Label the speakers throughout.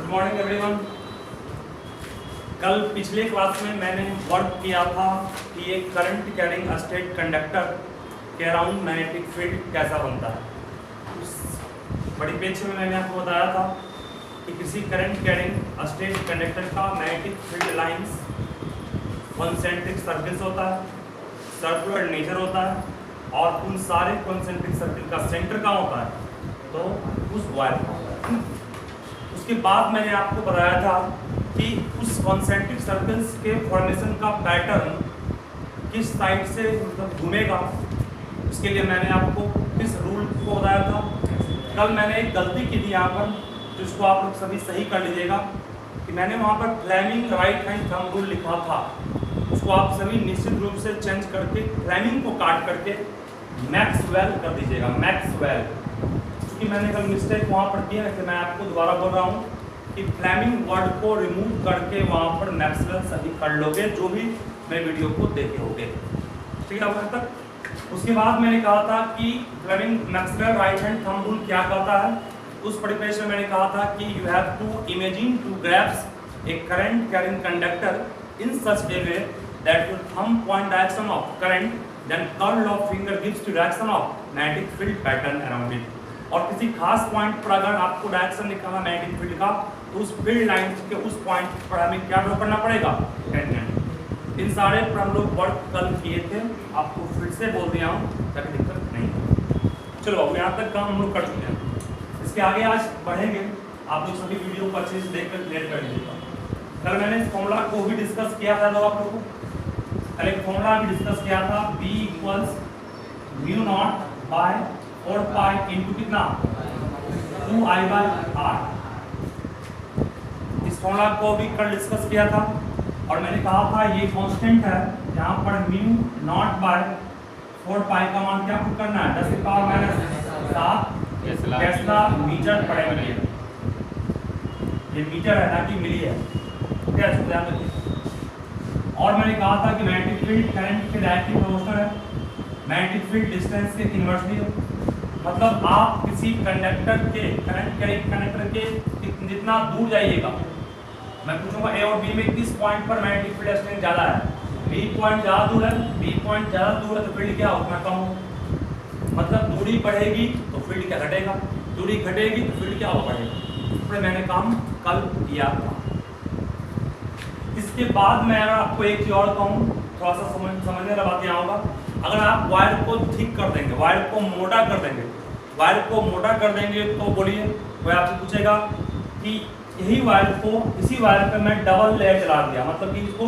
Speaker 1: Good morning everyone. कल पिछले class में मैंने वर्क किया था कि एक करंट कैरिंग स्टेट कंडक्टर के अराउंड मैग्नेटिक फील्ड कैसा बनता है। उस बड़ी पेज में मैंने आपको बताया था कि किसी करंट कैरिंग स्टेट कंडक्टर का magnetic field lines concentric circles होता है, सर्कुलर नेचर होता है और उन सारे कॉन्सेंट्रिक सर्कल का सेंटर कहाँ होता है, तो उस वायर का होता है। उसके बाद मैंने आपको बताया था कि उस कॉन्सेंट्रिक सर्कल्स के फॉर्मेशन का पैटर्न किस साइड से मतलब घूमेगा, उसके लिए मैंने आपको किस रूल को बताया था। कल मैंने एक गलती की थी यहाँ पर, जिसको आप लोग सभी सही कर लीजिएगा कि मैंने वहाँ पर Fleming right hand thumb rule लिखा था। उसको आप सभी निश्चित रूप से चेंज करके फ्लेमिंग को काट करके मैक्सवेल कर दीजिएगा, मैक्सवेल। क्योंकि मैंने कल मिस्टेक वहाँ पर किया है कि मैं आपको दोबारा बोल रहा हूँ कि फ्लेमिंग वर्ड को रिमूव करके वहाँ पर मैक्सवेल सही कर लोगे, जो भी मेरे वीडियो को देखे होगे। ठीक है वहाँ तक। उसके बाद मैंने कहा था कि Fleming Maxwell right hand thumb rule क्या कहता है। उस परिपेक्ष में मैंने कहा था कि you have to imagine to grabs a current carrying conductor in such a way that your thumb point direction of current, then curl of finger gives to direction of magnetic field pattern around it। और किसी खास point पर अगर आपको direction निकालना magnetic field का, तो उस फील्ड लाइन के उस पॉइंट पर हमें क्या ड्रॉ करना पड़ेगा, टेंजेंट। इन सारे पर हम लोग वर्क कल किए थे, आपको फिर से बोल दिया हूँ ताकि दिक्कत नहीं हो। चलो अब यहाँ तक काम हम लोग कर चुके हैं। इसके आगे आज बढ़ेंगे, आप लोग सभी वीडियो को अच्छे से देख कर क्लियर कर लीजिएगा। कल मैंने इस फॉर्मूला को भी डिस्कस किया था, तो आप लोगों को कल एक फॉर्मूला भी डिस्कस किया था, B equals mu not by 4 pi into कितना 2I/R। इस फॉर्मूला को भी कल डिस्कस किया था और मैंने कहा था ये कांस्टेंट है, यहाँ पर म्यू नॉट बाय 4 पाई का मान क्या करना है, 10⁻⁷ टेस्ला मीटर पर एम्पीयर। ये मीटर है ना कि मिली है, क्या इसको ध्यान रखिए। और मैंने कहा था कि मैग्नेटिक फील्ड करंट के डायरेक्टली प्रोपोर्शनल है, मैग्नेटिक फील्ड डिस्टेंस के इनवर्सली है। मतलब आप किसी कंडक्टर के करंट कैरिंग कंडक्टर के जितना दूर जाइएगा, मैं पूछूंगा ए और बी में किस पॉइंट पर मैग्नेटिक फील्ड स्ट्रेंथ ज़्यादा है, बी पॉइंट ज़्यादा दूर है, बी पॉइंट ज़्यादा दूर है तो फील्ड क्या होगा, कम होगा। मतलब दूरी बढ़ेगी तो फील्ड क्या घटेगा, दूरी घटेगी तो फील्ड क्या होगा, बढ़ेगा। तो मैंने काम कल किया था। इसके बाद मैं अगर आपको एक चीज और कहूँ, थोड़ा सा समझने वाला बात यहाँ होगा। अगर आप वायर को थिक कर देंगे, वायर को मोटा कर देंगे, वायर को मोटा कर देंगे तो बोलिए, कोई आपसे पूछेगा कि यही वायर को, इसी वायर पे मैं डबल लेयर चला दिया, मतलब कि इसको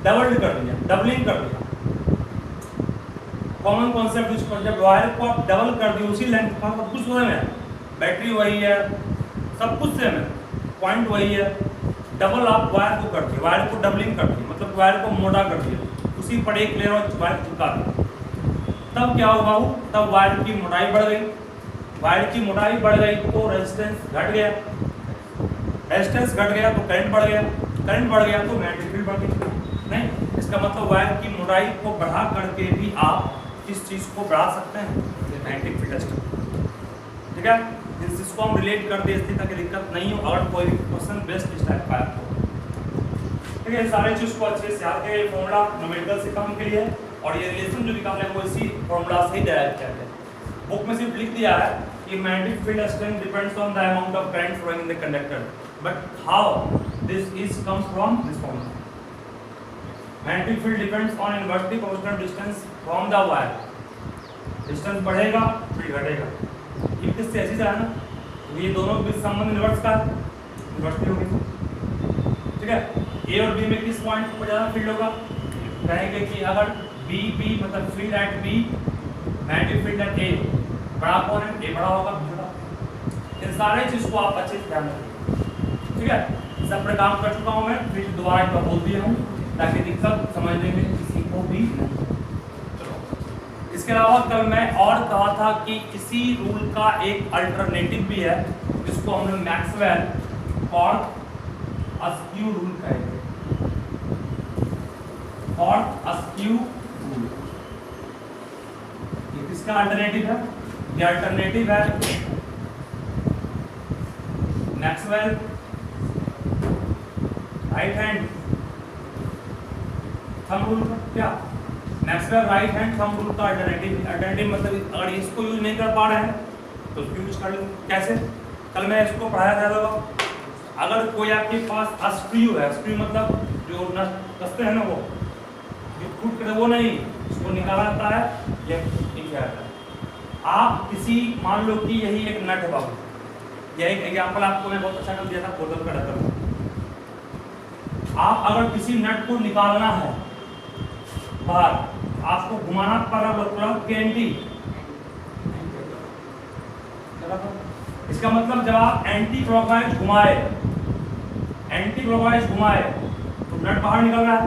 Speaker 1: डबल कर दिया, डबलिंग कर दिया। कॉमन कॉन्सेप्ट यूज कर, जब वायर को आप डबल कर दिए उसी लेंथ का, सब कुछ सेम है, बैटरी वही है, सब कुछ सेम है, पॉइंट वही है, डबल आप वायर को कर दिए, वायर को डबलिंग कर दिए, मतलब वायर को मोटा कर दिया, उसी पर एक लेयर और वायर चिपका दिया। तब क्या होगा, तब वायर की मोटाई बढ़ गई, वायर की मोटाई बढ़ गई तो रेजिस्टेंस घट गया, रेजिस्टेंस घट गया तो करंट बढ़ गया, करंट बढ़ गया तो मैग्नेटिक फील्ड बढ़ गई। नहीं, इसका मतलब वायर की मोटाई को बढ़ा करके भी आप इस चीज़ को बढ़ा सकते हैं, मैग्नेटिक फील्ड। ठीक है, इसको हम रिलेट कर दे इसलिए ताकि दिक्कत नहीं हो, अगर कोई क्वेश्चन बेस्ट इस टाइप का है। ठीक है, सारे चीज़ को अच्छे से याद करिए। फॉर्मूला न्यूमेरिकल से काम के लिए है और ये रिलेशन जो निकालना है वो इसी फॉर्मूला से ही डेराइव किया है। बुक में सिर्फ लिख दिया है कि magnetic field strength depends on the amount of current flowing in the conductor, but how this is comes from this formula. Magnetic field depends on inversely proportional distance from the wire. Distance बढ़ेगा field घटेगा, ये किससे ऐसी तरह ना, ये दोनों के बीच संबंध इनवर्स का, इनवर्सली होगी। ठीक है, ए और बी में किस पॉइंट पर ज़्यादा फील्ड होगा, कहेंगे कि अगर बी मतलब field at B, magnetic field at A, बड़ा कौन है, ए बड़ा होगा, बी छोटा। इन सारे चीज़ को आप अच्छे से ध्यान रखिए। ठीक है, सब पर काम कर चुका हूँ मैं, फिर दोबारा एक बार बोल दिया हूँ ताकि दिक्कत समझने में किसी को भी नहीं। इसके अलावा कल मैं और कहा था कि इसी रूल का एक अल्टरनेटिव भी है, जिसको हम लोग मैक्सवेल कॉर्क अस्क्यू रूल कहेंगे, कॉर्क अस्क्यू रूल। ये किसका अल्टरनेटिव है, ये अल्टरनेटिव है Maxwell right hand thumb rule का क्या, Maxwell right hand thumb rule का अल्टरनेटिव मतलब अगर इसको यूज नहीं कर पा रहे हैं तो उसको यूज कर लेंगे। कैसे, कल मैं इसको पढ़ाया था लोग, अगर कोई आपके पास स्क्रू है, स्क्रू मतलब जो कसते हैं ना वो जो टूट कर वो नहीं, उसको निकाला जाता है, ये किया जाता है। आप किसी मान लो कि यही एक नट है बाबू, यही एक एग्जाम्पल आपको मैं बहुत अच्छा कर दिया था बोतल का ढक्कन। आप अगर किसी नट को निकालना है बाहर, आपको घुमाना पड़ रहा केंटी, इसका मतलब जब आप एंटी क्लॉकवाइज घुमाए तो नट बाहर निकल रहा है।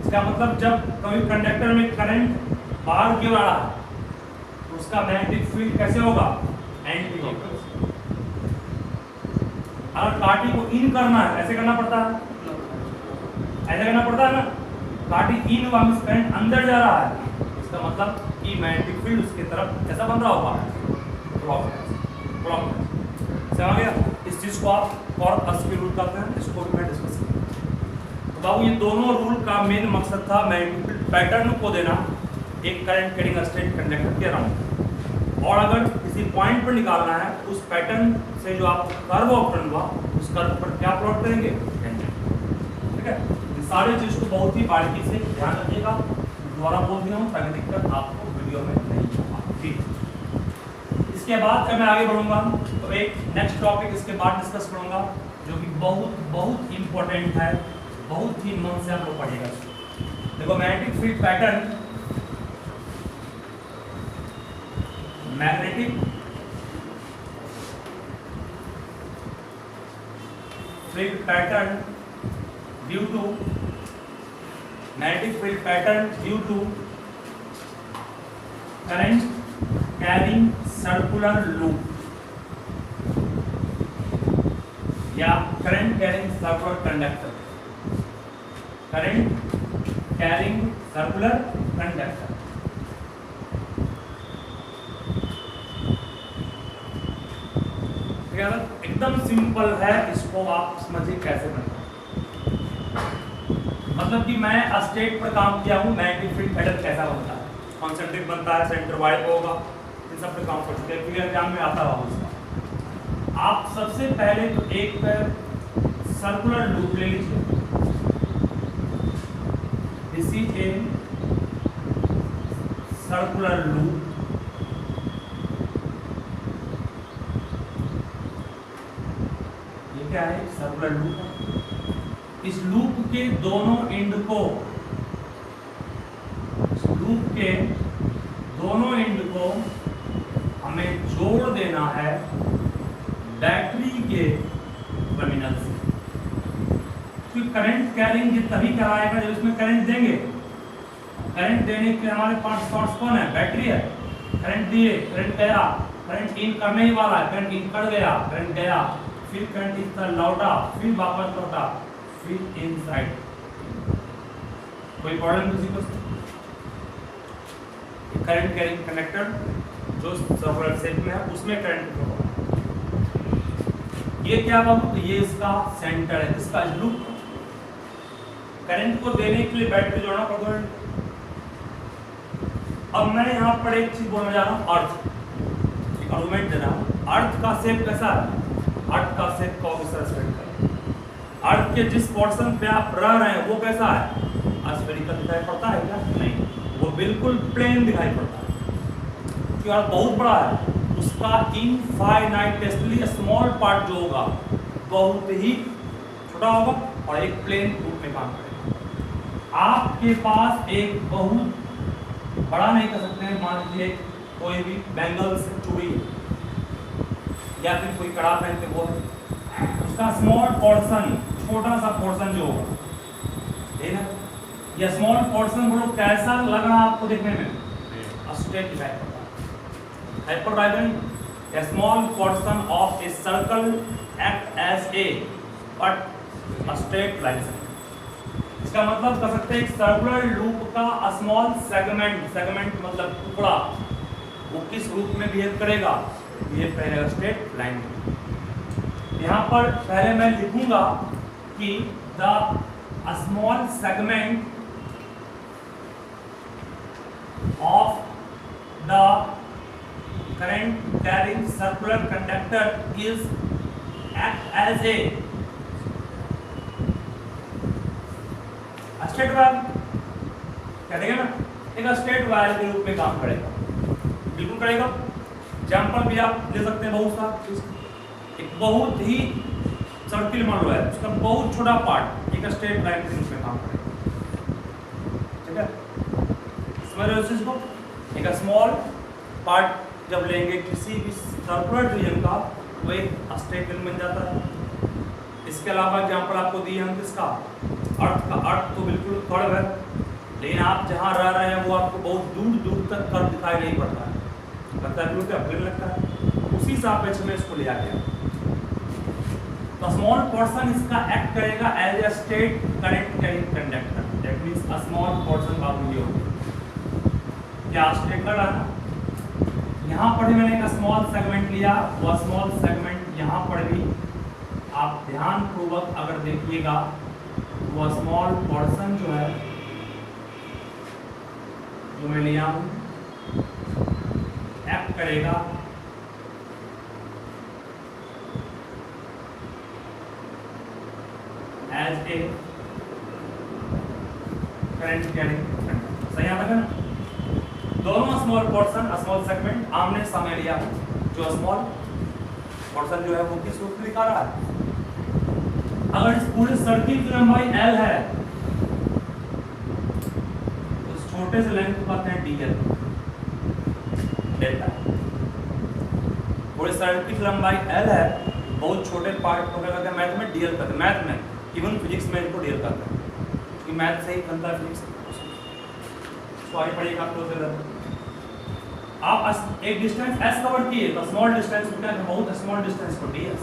Speaker 1: इसका मतलब जब कभी कंडक्टर में करंट बाहर की ओर आ रहा है तो उसका मैग्नेटिक फील्ड कैसे होगा, एंटी क्लॉकवाइज। अगर काठी को इन करना है ऐसे करना पड़ता है, ऐसे करना पड़ता है ना, काठी इन हुआ मींस करंट अंदर जा रहा है, इसका मतलब कि मैग्नेटिक फील्ड उसके तरफ ऐसा बन रहा होगा, क्लॉकवाइज। समझ गया? इस चीज को आप कॉर्क रूल कहते हैं, इसको भी मैं डिस्कस करूंगा। तो बाबू ये दोनों रूल का मेन मकसद था मैग्नेटिक फील्ड पैटर्न को देना एक करंट कैरिंग स्ट्रेट कंडक्टर के अराउंड, और अगर किसी पॉइंट पर निकालना है उस पैटर्न से जो आप कर्व ऑप्शन हुआ उस कर्व पर क्या प्लॉट करेंगे, ठीक है। सारी चीज को बहुत ही बारीकी से ध्यान रखिएगा, दोबारा बोल दिया हूँ ताकि दिक्कत आपको वीडियो में नहीं होगा। ठीक, इसके बाद जब मैं आगे बढ़ूंगा तो एक नेक्स्ट टॉपिक इसके बाद डिस्कस करूंगा जो कि बहुत बहुत इंपॉर्टेंट है, बहुत ही मन से आप लोग पढ़िएगा। देखो magnetic field pattern, magnetic field pattern due to magnetic field pattern due to current carrying circular loop या current carrying circular conductor, current carrying circular conductor. एकदम सिंपल है, इसको आप समझिए कैसे बनता है। मतलब कि मैं स्टेट पर काम किया हूँ, मैग्नेटिक फील्ड पैटर्न कैसा बनता है, कॉन्सेंट्रिक बनता है, सेंटर वाइड होगा, इन सब पे काम कर चुके हैं, क्लियर एग्जाम में आता होगा उसका। आप सबसे पहले तो एक सर्कुलर लूप ले लीजिए, this is a circular loop, ये क्या है, सर्कुलर लूप। इस लूप के दोनों एंड को, लूप के दोनों एंड को हमें जोड़ देना है बैटरी के टर्मिनल से, क्योंकि करंट कैरिंग ये तभी कराएगा जब इसमें करंट देंगे। करंट देने के हमारे पास सोर्स कौन है, बैटरी है। करंट दिए, करंट गया, करंट इन करने ही वाला है, करंट इन कर गया, करंट गया, फिर करंट इस तरह लौटा, फिर वापस लौटा, फिर इनसाइड। कोई प्रॉब्लम किसी को? करंट कैरिंग कंडक्टर जो सर्कुलर शेप में है उसमें करंट फ्लो होगा। ये क्या बाबू, तो ये इसका सेंटर है, इसका लूप। करंट को देने के लिए बैटरी जोड़ना पड़ता है। अब मैं यहाँ पर एक चीज बोलने जा रहा हूँ, अर्थ, एक आर्गुमेंट दे रहा हूँ। अर्थ का शेप कैसा है, अर्थ का शेप को अर्थ के जिस पोर्शन पे आप रह रहे हैं वो कैसा है, स्फेरिकल दिखाई पड़ता है क्या, नहीं, वो बिल्कुल प्लेन दिखाई पड़ता है, क्योंकि अर्थ बहुत बड़ा है। उसका इनफाइनाइटेसली स्मॉल पार्ट जो होगा बहुत ही छोटा होगा और एक प्लेन रूप में काम करेगा। आपके पास एक बहुत बड़ा नहीं कर सकते हैं, मान लीजिए कोई भी बैंगल से चूड़ी या फिर कोई कड़ा पहनते वो, उसका स्मॉल पोर्शन, छोटा सा पोर्शन जो होगा, ठीक है, या स्मॉल पोर्शन बोलो कैसा लग रहा है आपको देखने में, स्ट्रेट दिखाई पड़ता है, हाइपरबाइजन। A small portion of a circle act as a but a straight line। इसका मतलब कर सकते हैं एक सर्कुलर लूप का स्मॉल सेगमेंट, सेगमेंट मतलब टुकड़ा, वो किस रूप में बिहेव करेगा, बिहेव करेगा स्ट्रेट लाइन में। यहाँ पर पहले मैं लिखूंगा कि the small segment of the current carrying circular conductor is act as a straight wire, क्या देगा ना, एक स्ट्रेट वायर के रूप में काम करेगा, बिल्कुल करेगा। एग्जाम्पल भी आप ले सकते हैं बहुत सा, एक बहुत ही सर्किल मान लो है, उसका बहुत छोटा पार्ट एक स्ट्रेट लाइन के रूप में काम करेगा, ठीक है, समझ रहे हो इस चीज को। एक स्मॉल पार्ट जब लेंगे किसी भी सर्कुलर रीजन का, वो एक स्ट्रेट लाइन बन जाता है। इसके अलावा एग्जाम्पल आपको दिए हम किसका, अर्थ का। अर्थ तो बिल्कुल कर्व है, लेकिन आप जहाँ रह रहे हैं वो आपको बहुत दूर दूर तक कर्व दिखाई नहीं पड़ता है, लगता है बिल्कुल प्लेन लगता है, उसी सापेक्ष में इसको लिया गया। तो स्मॉल पोर्शन इसका एक्ट करेगा as a straight current carrying conductor, that means a small portion बाबू ये हो क्या स्ट्रेट कर रहा है। यहाँ पर भी मैंने एक स्मॉल सेगमेंट लिया, वो स्मॉल सेगमेंट यहाँ पर भी आप ध्यान पूर्वक अगर देखिएगा, वो स्मॉल पोर्शन जो है जो मैं लिया हूँ एक्ट करेगा as a current carrying conductor. सही आता है ना, दोनों स्मॉल पोर्शन स्मॉल सेगमेंट आमने सामने लिया, जो स्मॉल पोर्शन जो है वो किस रूप में दिखा रहा है। अगर इस पूरे सर्किल की लंबाई L है तो इस छोटे से लेंथ को कहते हैं DL, डेल्टा। पूरे सर्किल की लंबाई L है, बहुत छोटे पार्ट को क्या कहते हैं, मैथ में DL कहते हैं, मैथ में इवन फिजिक्स में इनको DL कहते हैं, क्योंकि मैथ से ही बनता है फिजिक्स। सॉरी पढ़िएगा आप लोग से, आप एक डिस्टेंस S कवर किए तो स्मॉल डिस्टेंस को क्या कहते हैं, बहुत स्मॉल डिस्टेंस को DS।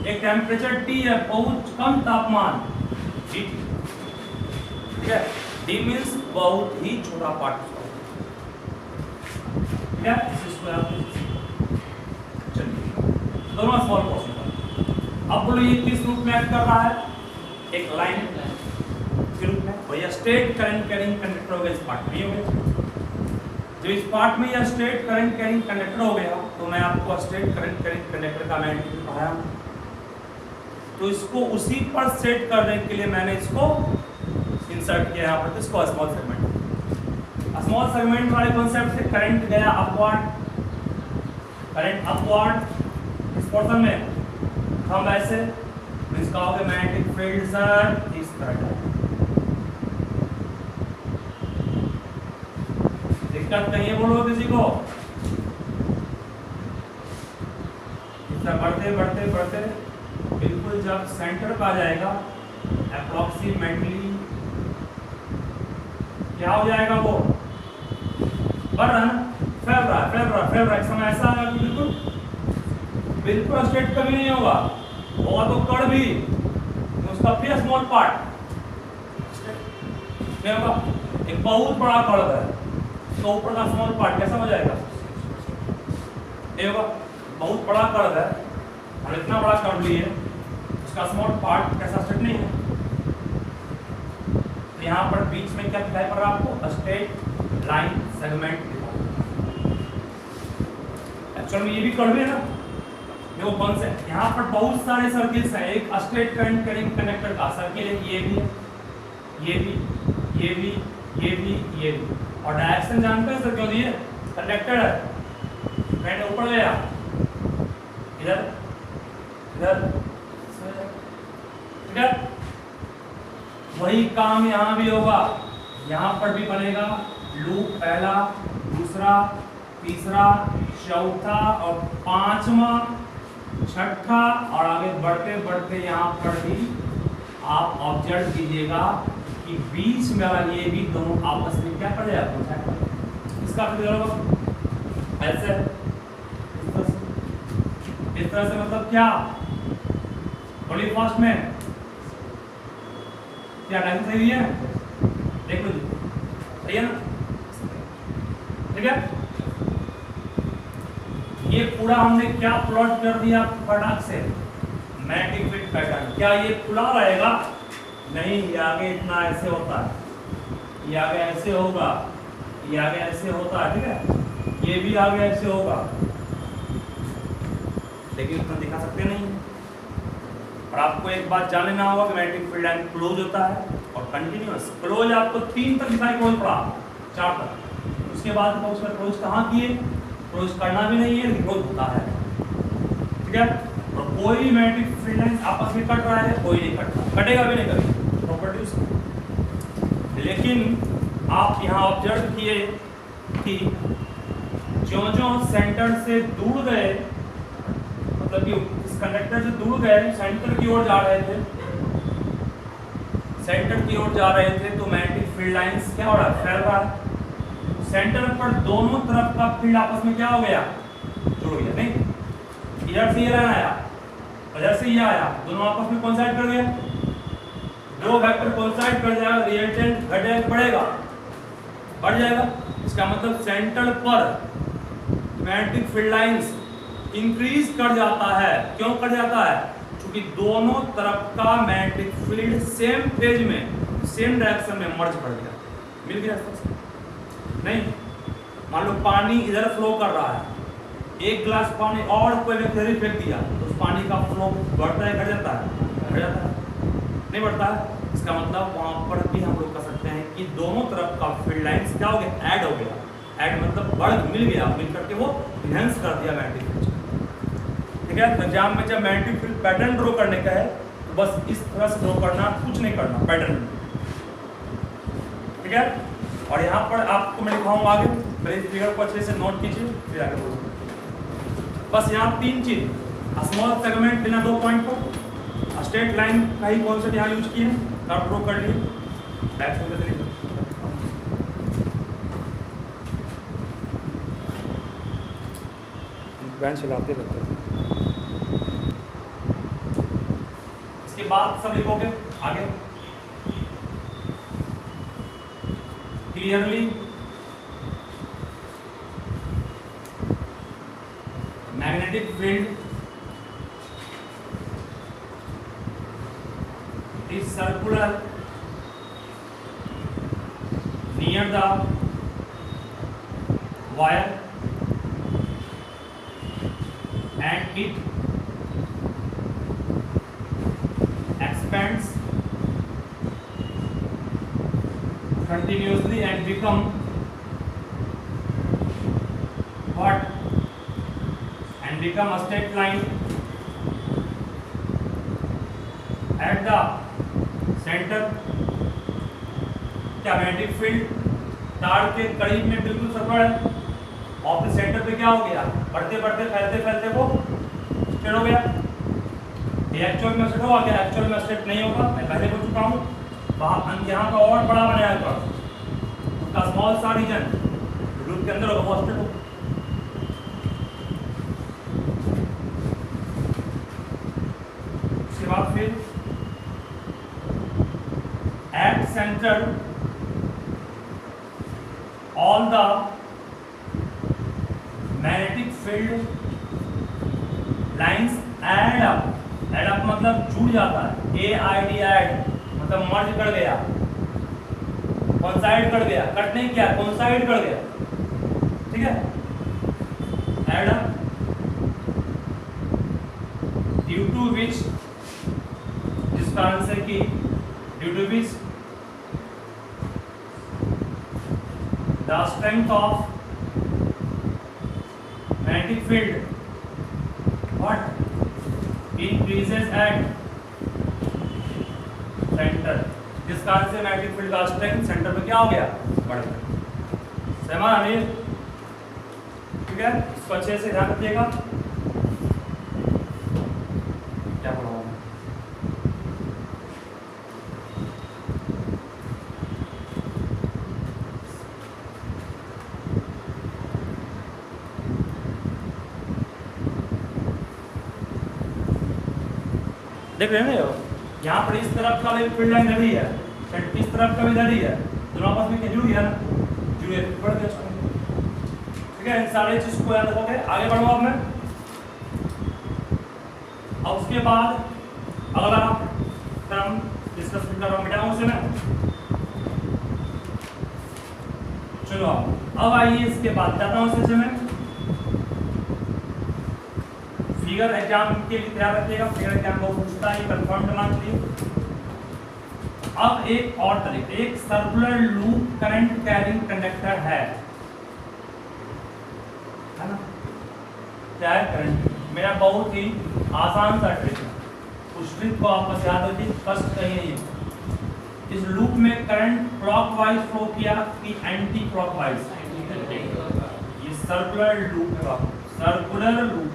Speaker 1: एक टेम्परेचर T है, बहुत कम तापमान T, ठीक है, D मींस बहुत ही छोटा पार्ट, ठीक है। इसको आप चलिए दोनों स्मॉल पोर्शन पर। अब बोलो ये किस रूप में एक्ट कर रहा है, एक लाइन के रूप में, भैया स्ट्रेट करंट कैरिंग कंडक्टर हो गया इस पार्ट में, हो गया। जब इस पार्ट में यह स्ट्रेट करंट कैरिंग कंडक्टर हो गया तो मैं आपको स्ट्रेट करंट कैरिंग कंडक्टर का मैं पढ़ाया, तो इसको उसी पर सेट करने के लिए मैंने इसको इंसर्ट किया यहाँ पर, इसको स्मॉल सेगमेंट। स्मॉल सेगमेंट वाले कॉन्सेप्ट से करंट गया अपवर्ड, करंट अपवर्ड इस पोर्शन में, हम ऐसे इसका हो गया मैग्नेटिक फील्ड सर इस तरह। दिक्कत नहीं है बोलो किसी को, इतना बढ़ते बढ़ते बढ़ते बिल्कुल जब सेंटर पे आ जाएगा अप्रोक्सीमेटली क्या हो जाएगा, वो बढ़ रहा है, फैल रहा है, एक समय ऐसा आएगा कि बिल्कुल बिल्कुल स्ट्रेट कभी नहीं होगा, होगा तो कड़ भी उसका फिर स्मॉल पार्ट क्या होगा, एक बहुत बड़ा कड़ है तो ऊपर का स्मॉल पार्ट कैसा हो जाएगा, ये होगा बहुत बड़ा कड़ है और इतना बड़ा कड़ लिए उसका स्मॉल पार्ट कैसा स्ट्रेट नहीं है। तो यहाँ पर बीच में क्या दिखाई पड़ रहा है आपको, स्ट्रेट लाइन सेगमेंट दिखा। एक्चुअल में ये भी कड़वे है ना, देखो कौन से, यहाँ पर बहुत सारे सर्किल्स हैं, एक स्ट्रेट करंट कैरिंग कंडक्टर का सर्किल है, ये भी है, ये भी, ये भी, ये भी, ये भी, और डायरेक्शन जानते हैं सर क्यों दिए, कंडक्टर है, करंट ऊपर गया इधर इधर, ठीक है। वही काम यहाँ भी होगा, यहाँ पर भी बनेगा लूप, पहला, दूसरा, तीसरा, चौथा और पांचवा, छठा, और आगे बढ़ते बढ़ते यहाँ पर भी आप ऑब्जर्व कीजिएगा कि बीच में वाला ये भी दोनों आपस में क्या कर जाता है, इसका ऐसे इस तरह से मतलब क्या, थोड़ी फास्ट में क्या टाइम सही है, देखो जी सही है ना, ठीक है। ये पूरा हमने क्या प्लॉट कर दिया फटाक से, मैग्नेटिक फील्ड पैटर्न। क्या ये खुला रहेगा? नहीं, ये आगे इतना ऐसे होता है, ये आगे ऐसे होगा, ये आगे ऐसे होता है, ठीक है, ये भी आगे ऐसे होगा, लेकिन इतना दिखा सकते नहीं है। और आपको एक बात जान लेना होगा कि मैग्नेटिक फील्ड लाइन क्लोज होता है और कंटिन्यूअस। क्लोज आपको 3 तक दिखाई क्लोज पड़ा, 4 तक, उसके बाद उसमें क्लोज कहाँ किए? क्लोज करना भी नहीं है, लेकिन क्लोज होता है, ठीक है। और कोई मैग्नेटिक फील्ड लाइन आपस में कट रहा है, कोई नहीं कट रहा, कटेगा भी नहीं कभी, प्रॉपर्टी उसकी। लेकिन आप यहाँ ऑब्जर्व किए कि ज्यों-ज्यों सेंटर से दूर गए, मतलब कि इस कंडक्टर से दूर गए, सेंटर की ओर जा रहे थे, सेंटर की ओर जा रहे थे, तो मैग्नेटिक फील्ड लाइंस क्या हो रहा है? फैल रहा है। सेंटर पर दोनों तरफ का फील्ड आपस में क्या हो गया? जुड़ गया। नहीं, इधर से ये लाइन आया, इधर से ये आया, दोनों आपस में कोइंसाइड कर गया। दो वेक्टर कोइंसाइड कर जाएगा, रिएक्टेंट घटेगा बढ़ेगा, बढ़ जाएगा। इसका मतलब सेंटर पर मैग्नेटिक फील्ड लाइंस इंक्रीज कर जाता है। क्यों कर जाता है? क्योंकि दोनों तरफ का मैग्नेटिक फील्ड सेम फेज में, सेम डायरेक्शन में मर्ज कर गया, मिल गया। नहीं, मान लो पानी इधर फ्लो कर रहा है, एक गिलास पानी और कोई व्यक्ति फेंक दिया, तो उस पानी का फ्लो बढ़ता है, घट जाता है? घट जाता है, नहीं बढ़ता है। इसका मतलब वहाँ पर भी हम लोग कह सकते हैं कि दोनों तरफ का फील्ड लाइंस क्या हो गया? ऐड हो गया। ऐड मतलब बढ़, मिल गया, मिल करके वो इनहेंस कर दिया मैग्नेटिक फील्ड, ठीक है। एग्जाम में जब मैग्नेटिक फील्ड पैटर्न ड्रॉ करने का है, तो बस इस तरह से ड्रॉ करना, कुछ नहीं करना पैटर्न, ठीक है। और यहाँ पर आपको मैं लिखाऊंगा आगे, पहले इस फिगर को अच्छे से नोट कीजिए, फिर आगे बोलूँगा। बस यहाँ 3 चीज, स्मॉल सेगमेंट बिना 2 पॉइंट को, स्ट्रेट लाइन का ही कॉन्सेप्ट यहाँ यूज किए, कर्व ड्रॉ कर लिए, बैंच हिलाते रहते हैं। इसके बाद सब लिखोगे आगे clearly magnetic field is circular near the wire and it expands continuously and become what? Become a straight line at the center। क्या मैग्नेटिक फील्ड तार के करीब में बिल्कुल सर्कल है, और फिर सेंटर पे क्या हो गया? बढ़ते बढ़ते फैलते फैलते वो स्ट्रेट हो गया। ये एक्चुअल में स्ट्रेट होगा क्या? एक्चुअल में स्ट्रेट नहीं होगा, मैं पहले बोल चुका हूँ। वहाँ यहाँ का और बड़ा बनाया था, उसका स्मॉल सा रीजन लूप के अंदर होगा, वो स्ट्रेट होगा। फिर at center all the magnetic field lines add up मतलब जुड़ जाता है, AID add मतलब मर्ज कर गया, कोइंसाइड कर गया, कट नहीं किया, कोइंसाइड कर गया, ठीक है। add up due to which, कारण से कि due to which the strength of magnetic field what increases at centre, जिस कारण से मैग्नेटिक फील्ड का स्ट्रेंथ सेंटर पे क्या हो गया? बढ़ गया। सहमत अनिल? ठीक है, इसको अच्छे से ध्यान रखिएगा। क्या पढ़ा देख रहे हैं ना, यहाँ पर इस तरफ का भी फील्ड लाइन इधर ही है, इस तरफ का भी इधर ही है, दोनों आपस में जुड़ गया ना, जुड़े बढ़ गया। ठीक है, इन सारे चीज को याद रखोगे। आगे बढ़ो अब मैं अब उसके बाद अगला टर्म डिस्कस कर रहा हूँ बेटा उसे मैं। चलो अब आइए इसके बाद जाता हूँ सेशन में। फिगर एग्जाम के लिए ध्यान रखिएगा, फिगर एग्जाम को पूछता है, कंफर्म करना चाहिए। अब एक और तरीका, एक circular loop current carrying conductor है ना? क्या है? करंट। मेरा बहुत ही आसान सा ट्रिक है, उस ट्रिक को आप बस याद रखिए, कष्ट कहीं नहीं है। इस लूप में करंट क्लॉकवाइज फ्लो किया कि एंटी क्लॉकवाइज? ये सर्कुलर लूप है बाबू, सर्कुलर लूप,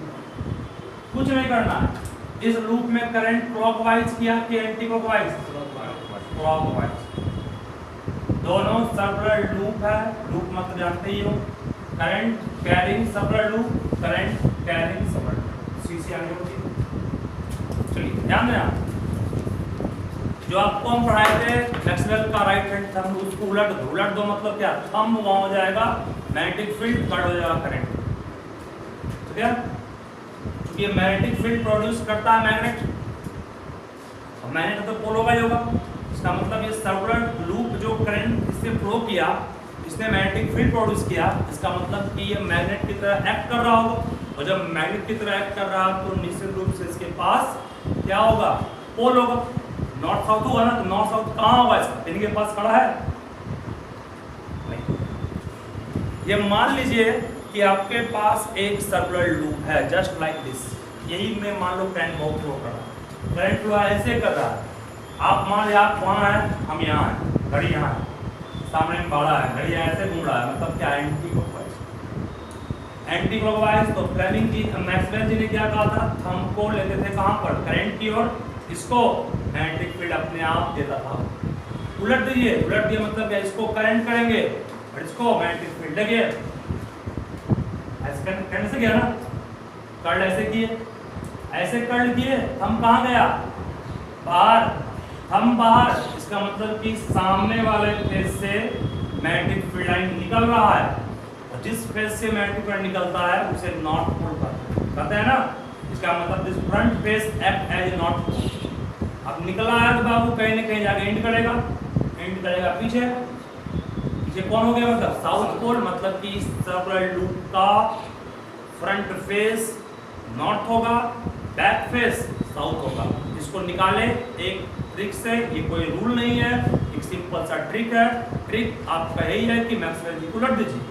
Speaker 1: कुछ नहीं करना है। इस लूप में करंट क्लॉकवाइज किया कि एंटी क्लॉकवाइज? क्लॉकवाइज। दोनों सर्कुलर लूप है, लूप मतलब जानते ही हो, current carrying circular loop, current carrying circular loop, CC आगे होती है। चलिए ध्यान देना, जो आपको हम पढ़ाए थे मैक्सवेल का राइट हैंड थंब, उसको उलट दो। उलट दो मतलब क्या? थंब वहां हो जाएगा, मैग्नेटिक फील्ड कट हो जाएगा करंट, ठीक है? क्योंकि ये मैग्नेटिक फील्ड प्रोड्यूस करता है मैग्नेट, और मैग्नेट तो पोल होगा ही होगा। इसका मतलब ये सर्कुलर लूप जो करंट इससे फ्लो किया, इसने मैग्नेटिक फील्ड प्रोड्यूस किया, इसका मतलब कि ये मैग्नेट की तरह एक्ट कर रहा होगा, और जब मैग्नेट की तरह एक्ट कर रहा है तो निश्चित रूप से इसके पास क्या होगा? पोल होगा। नॉर्थ साउथ होगा ना, तो नॉर्थ साउथ कहाँ होगा इसका? इनके पास खड़ा है नहीं। ये मान लीजिए कि आपके पास एक सर्कुलर लूप है जस्ट लाइक दिस, यही में मान लो करंट बहुत फ्लो कर रहा है, करंट फ्लो ऐसे कर रहा है। आप मान लीजिए आप वहाँ हैं, हम यहाँ हैं, घड़ी यहाँ है, सामने में बाड़ा है, घड़ी ऐसे घूम रहा है, मतलब क्या? Anti clockwise. Anti clockwise. तो फ्लेमिंग जी, मैक्सवेल जी ने क्या कहा था? थंब को लेते थे कहाँ पर? करंट की ओर, इसको मैग्नेटिक फील्ड अपने आप देता था। उलट दीजिए, उलट दिए मतलब क्या? इसको करंट करेंगे और इसको मैग्नेटिक फील्ड देंगे, ऐसे करने से गया ना, कर्ल ऐसे किए, ऐसे कर्ल किए, थंब कहाँ गया? बाहर, थंब बाहर, इसका मतलब कि सामने वाले फेस से मैग्नेटिक फील्ड लाइन निकल रहा है, और जिस फेस से मैग्नेटिक फील्ड निकलता है उसे नॉर्थ पोल कहते हैं ना। इसका मतलब this front face act as north pole. अब निकला है तो बाबू कहीं ना कहीं जाके एंड करेगा, एंड करेगा पीछे, पीछे कौन हो गया? मतलब साउथ पोल। मतलब कि सर्कुलर लूप का फ्रंट फेस नॉर्थ होगा, बैक फेस साउथ होगा। इसको निकाले एक ट्रिक से, ये कोई रूल नहीं है, एक सिंपल सा ट्रिक है। ट्रिक आपका यही है कि मैक्सवेल जी को उलट दीजिए,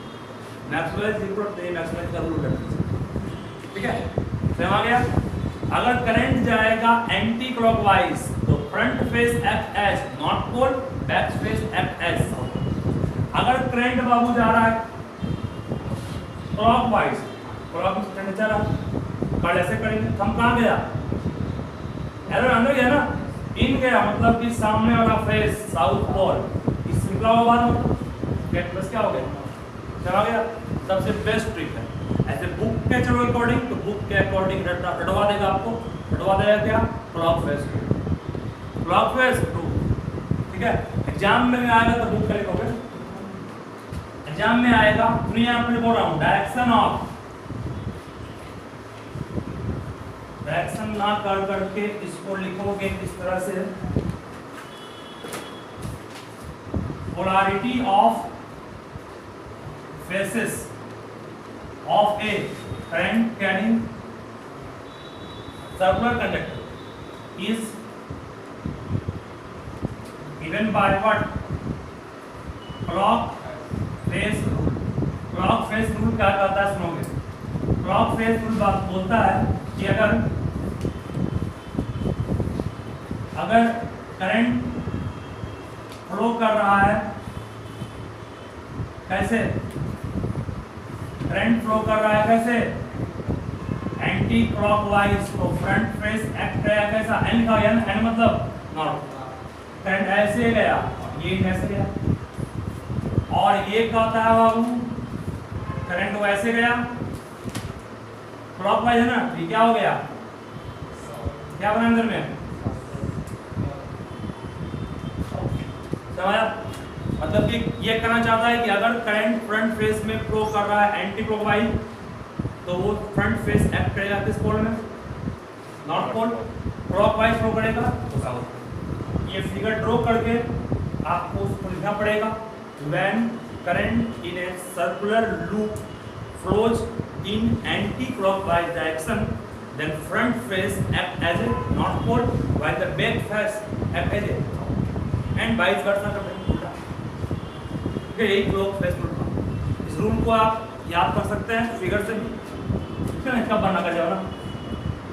Speaker 1: मैक्सवेल जी को उलट दीजिए, मैक्सवेल का रूल उलट दीजिए, ठीक है? समझ आ गया? अगर करंट जाएगा एंटी क्लॉकवाइज तो front face act as north pole, back face act as south. अगर करंट बाबू जा रहा है क्लॉकवाइज, क्लॉकवाइज करंट जा रहा है, कल ऐसे करेंगे, थंब कहाँ गया? एरो अंदर गया ना, इन गया, मतलब कि सामने वाला फेस साउथ पोल, इस निकला हुआ बाहर में, गेट प्लस क्या हो गया? चला गया। सबसे बेस्ट ट्रिक है। ऐसे बुक के चलो अकॉर्डिंग, तो बुक के अकॉर्डिंग रटवा देगा आपको, रटवा देगा क्या? Clock face, clock face true, ठीक है? एग्जाम में आएगा तो बुक करेक्ट होगा, एग्जाम में आएगा। दुनिया में बोल रहा हूँ, डायरेक्शन ऑफ, डायरेक्शन ना कर करके इसको लिखोगे इस तरह से, polarity of faces of a current carrying circular conductor is given by what? Clock phase rule. Clock phase rule क्या कहता है सुनोगे? Clock phase rule बात बोलता है कि अगर करंट फ्लो कर रहा है, कैसे करंट फ्लो कर रहा है? कैसे? Anti clockwise. तो फ्रंट फेस एक्ट करेगा कैसा? एन का, एन मतलब नॉर्थ। करंट ऐसे गया, ये ऐसे गया, और ये कहता है बाबू करंट वैसे गया, क्लॉकवाइज है ना, ये क्या हो गया? क्या बना अंदर में? समझा? मतलब कि ये कहना चाहता है कि अगर करंट फ्रंट फेस में फ्लो कर रहा है एंटी क्लॉकवाइज, तो वो फ्रंट फेस एक्ट करेगा किस पोल में? नॉर्थ पोल, क्लॉकवाइज फ्लो करेगा तो साउथ। ये फिगर ड्रॉ करके आपको उसको लिखना पड़ेगा। When current in a circular loop flows in anti clockwise direction, then front face act as a north pole while the back face act as a and vice versa का उल्टा। ठीक है, यही क्लॉक फेस उल्टा। इस rule को आप याद कर सकते हैं फिगर से भी। ठीक है, कब बना कर जाओ ना,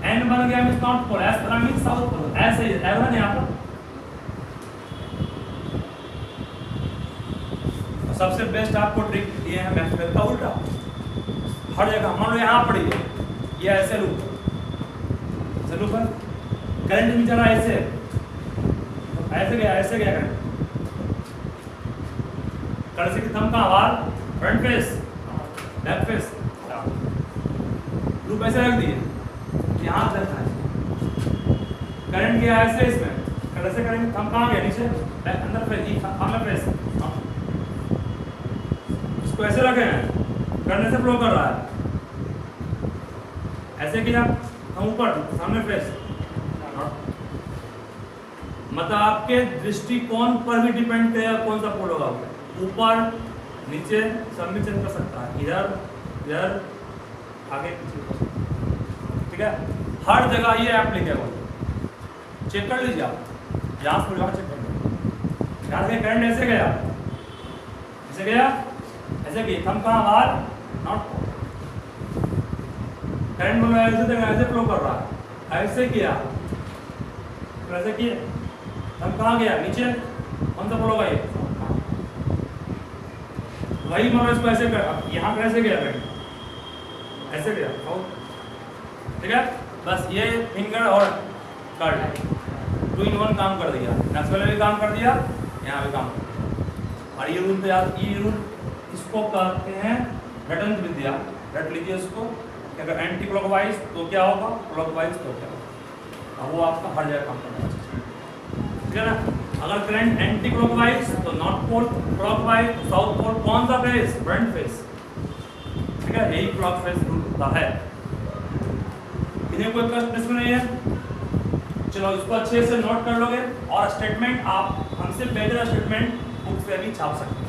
Speaker 1: एंड बन गया मींस नॉर्थ पोल, एस बना मींस साउथ पोल, ऐसे ही एरो है यहाँ पर। सबसे बेस्ट आपको ट्रिक दिए हैं मैक्सवेल का उल्टा। हर जगह मान लो यहाँ पड़ी है, ये ऐसे लूप पर करंट भी चला ऐसे, ऐसे गया करंट, कड़ से थंब का आवाज front face back face, loop ऐसे रख दिए, यहाँ रखना है, करंट गया ऐसे इसमें, कड़ से करेंगे थंब कहाँ गया नीचे, बैक अंदर फेस, अंदर फेस, इसको ऐसे रखे हैं, करने से फ्लो कर रहा है, ऐसे किया हम ऊपर सामने फेस। मतलब आपके दृष्टिकोण पर भी डिपेंड करेगा कौन सा पोल होगा, ऊपर नीचे सब में चेंज कर सकता है, इधर आगे पीछे। ठीक है, हर जगह ये एप्लीकेबल। चेक कर लीजिए आप, यहाँ से चेक कर लीजिए, यहाँ से करंट ऐसे गया, ऐसे गई, थंब कहाँ बाहर, नॉट करंट बोलो ऐसे फ्लो कर रहा है, ऐसे किया, ऐसे किए, हम कहाँ गया नीचे, कौन सा फ्लो ये, वही मानो इसको ऐसे कर, यहाँ कैसे गया करंट, ऐसे गया। ठीक है, बस ये फिंगर और कर्ड 2 in 1 काम कर दिया, मैक्सवेल भी काम कर दिया, यहाँ भी काम कर दिया। और ये रूल पे याद, ये रूल इसको कहते हैं रटंत विद्या, रट लीजिए इसको। अगर एंटी क्लॉकवाइज तो क्या होगा, क्लॉकवाइज तो क्या होगा, अब वो आपका हर जगह काम करना चाहिए। ठीक है ना, अगर करंट एंटी क्लॉकवाइज तो नॉर्थ पोल, क्लॉकवाइज तो साउथ पोल, कौन सा फेस, फ्रंट फेस। ठीक है, यही क्लॉक फेस रूल होता है। इन्हें कोई कष्ट इसमें नहीं है, चलो इसको अच्छे से नोट कर लोगे। और स्टेटमेंट आप हमसे बेहतर स्टेटमेंट बुक से भी छाप सकते हैं।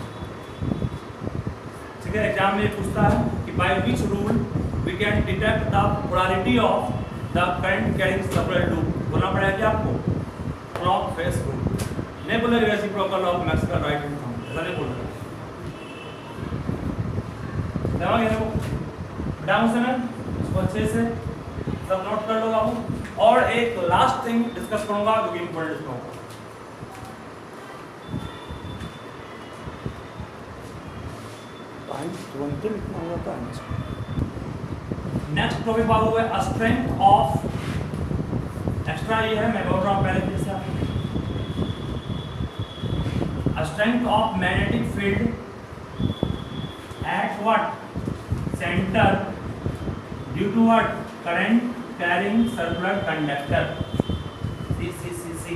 Speaker 1: ठीक है, एग्जाम में पूछता है कि by which rule we can detect the polarity of the current carrying circular loop, बोलना पड़ेगा क्या आपको, clock face rule। नहीं बोलेगा reciprocal law of Maxwell right hand thumb, ऐसा नहीं बोलेगा। समझ गए ना, डाउन से ना इसको अच्छे से सब नोट कर लो आप। और एक लास्ट थिंग डिस्कस करूंगा जो कि इंपॉर्टेंट होगा, टाइम तुरंत इतना होता है। नेक्स्ट टॉपिक बात हुआ है स्ट्रेंथ ऑफ, एक्स्ट्रा ये है मैं बोल रहा हूँ पहले जैसे, strength of magnetic field at what centre due to what current carrying circular conductor, see.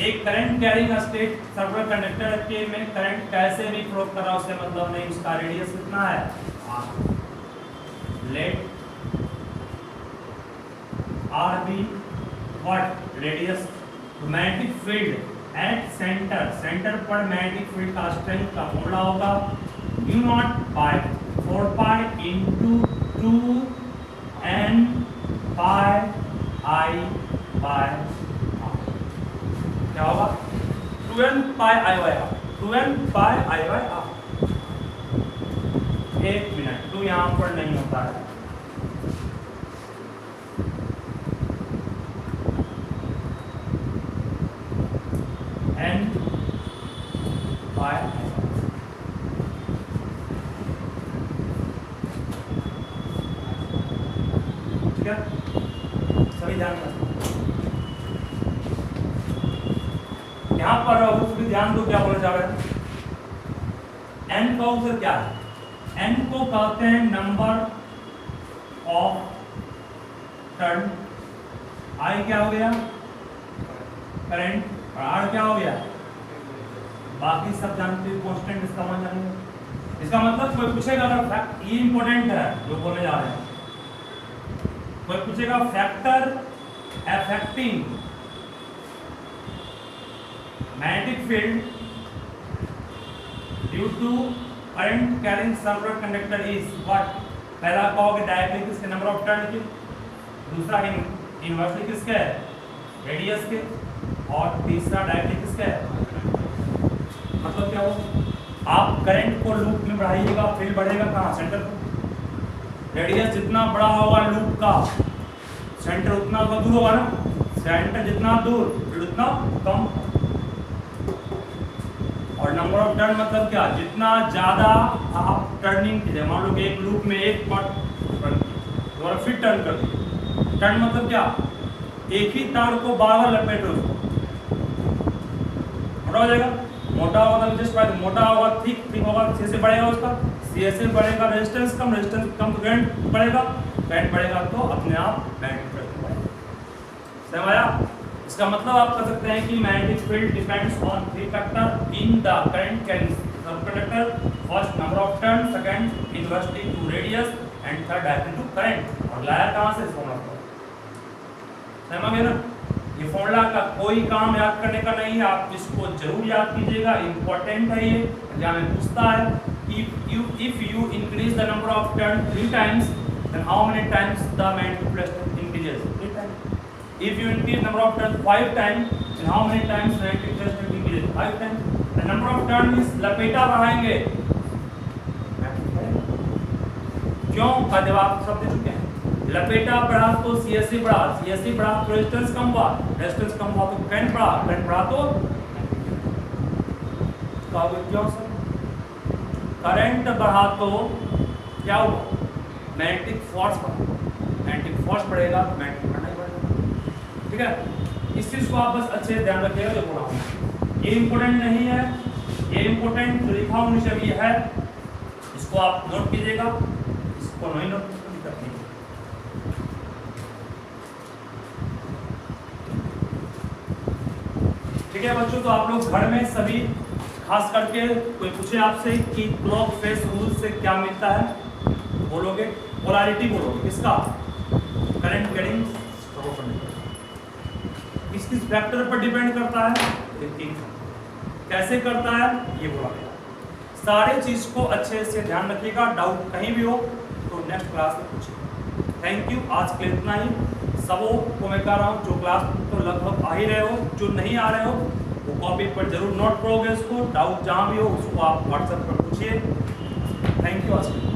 Speaker 1: एक current carrying state circular conductor के में करंट कैसे भी फ्लो कर रहा है उससे मतलब नहीं, उसका रेडियस कितना है r। Let R be what radius, magnetic field at center पर magnetic field का स्ट्रेंथ का फॉर्मूला होगा U0 by 4 pi into 2 n pi I by r। क्या होगा 2n pi I by r, 2n pi I by r। एक minute, तो यहाँ पर नहीं होता है, n by ठीक है, सभी ध्यान रखें। यहाँ पर भी ध्यान दो क्या बोलना चाह रहे हैं। n का उत्तर क्या है, n को कहते हैं नंबर ऑफ टर्न, I क्या हो गया करंट, और R क्या हो गया, बाकी सब जानते हैं कांस्टेंट, इसका मान जानेंगे। इसका मतलब कोई पूछेगा अगर ये इंपॉर्टेंट है जो बोलने जा रहे हैं, कोई पूछेगा factor affecting magnetic field due to current carrying circular conductor is what. पहला कहोगे डायरेक्टली किसके, नंबर ऑफ टर्न के, दूसरा इनवर्सली किसके है, रेडियस के, और तीसरा डायरेक्टली किसके है। मतलब क्या हो, आप करंट को लूप में बढ़ाइएगा, फील्ड बढ़ेगा कहाँ, सेंटर पर। रेडियस जितना बड़ा होगा लूप का, सेंटर उतना दूर होगा ना, सेंटर जितना दूर फील्ड उतना कम। और नंबर ऑफ टर्न मतलब क्या, जितना ज्यादा आप टर्निंग कीजिए, मान लो कि एक लूप में एक बार दोबारा फिर टर्न कर दिए। टर्न मतलब क्या, एक ही तार को बार बार लपेटो, मोटा हो जाएगा। मोटा होगा तो जस्ट मोटा होगा, थिक होगा, सी से बढ़ेगा उसका, सी से बढ़ेगा रेजिस्टेंस कम तो करंट बढ़ेगा, करंट बढ़ेगा तो अपने आप मैग्नेटिक फील्ड बढ़ेगा। समझ आया। इसका मतलब आप कह सकते हैं कि magnetic field depends on three factor in the current carrying conductor, first number of turn, second inversely to radius and third directly to current. और लाया कहां से, फॉर्मूला को। समझ गए ना। ये फॉर्मूला का कोई काम याद करने का नहीं है, आप इसको जरूर याद कीजिएगा, इंपॉर्टेंट है ये। एग्जाम में पूछता है if you increase the number of turn 3 times then how many times the magnetic field increases, 3 times. If you increase number of turn 5 times then how many times magnetic field increases, 5 times. The number of turn is लपेटा बढ़ाएंगे, क्यों का जवाब सब दे चुके हैं। लपेटा बढ़ा तो सीएससी बढ़ा, सीएससी बढ़ा तो रेजिस्टेंस कम हुआ, रेजिस्टेंस कम हुआ तो करंट बढ़ा, करंट बढ़ा तो क्यों सर, करंट बढ़ा तो क्या हुआ, मैग्नेटिक फोर्स बढ़ा, मैग्नेटिक फोर्स बढ़ेगा तो मैग्नेटिक बढ़ना ही बढ़ेगा। ठीक है, इस चीज को आप बस अच्छे से ध्यान रखिएगा। जो बोला हूं ये इंपॉर्टेंट नहीं है, ये इंपॉर्टेंट जो लिखा हूं नीचे ये है, इसको आप नोट कीजिएगा, इसको नहीं नोट करनी। ठीक है बच्चों, तो आप लोग घर में सभी, खास करके कोई पूछे आपसे कि क्लॉक फेस रूल से क्या मिलता है, बोलोगे पोलैरिटी, बोलोगे किसका, करंट कैरिंग किस फैक्टर पर डिपेंड करता है, कैसे करता है, ये बोला गया। सारे चीज को अच्छे से ध्यान रखिएगा, डाउट कहीं भी हो तो नेक्स्ट क्लास में पूछिए। थैंक यू, आज के लिए इतना ही। सबों को मैं कह रहा हूँ जो क्लास तो लगभग आ ही रहे हो, जो नहीं आ रहे हो वो कॉपी पर जरूर नोट करोगे, उसको डाउट जहाँ भी हो उसको आप व्हाट्सएप पर पूछिए। थैंक यू आज।